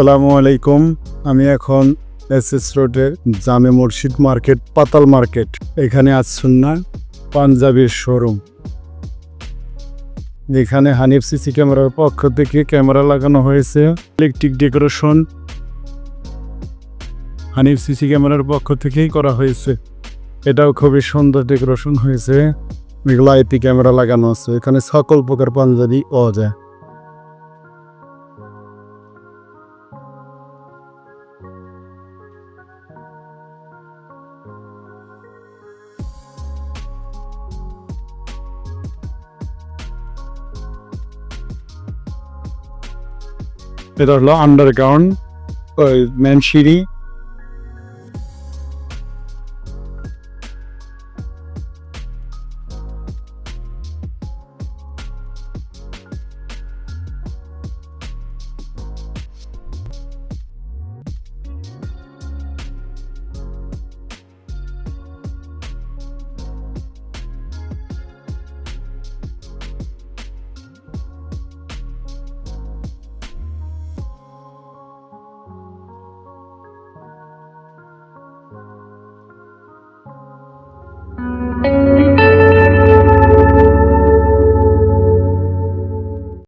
আসসালামু আলাইকুম। আমি এখন এসএস রোডের জামে মসজিদ মার্কেট, পাতাল মার্কেট। এখানে আসছেন না পাঞ্জাবির শোরুম। এখানে হানিফ সিসি ক্যামেরার পক্ষ থেকে ক্যামেরা লাগানো হয়েছে। ইলেকট্রিক ডেকোরেশন হানিফ সিসি ক্যামেরার পক্ষ থেকেই করা হয়েছে। এটাও খুবই সুন্দর ডেকোরেশন হয়েছে। এগুলো আইপি ক্যামেরা লাগানো আছে। এখানে সকল প্রকার পাঞ্জাবি পাওয়া যায়। এটা হলো আন্ডারগ্রাউন্ড মেন সিঁড়ি।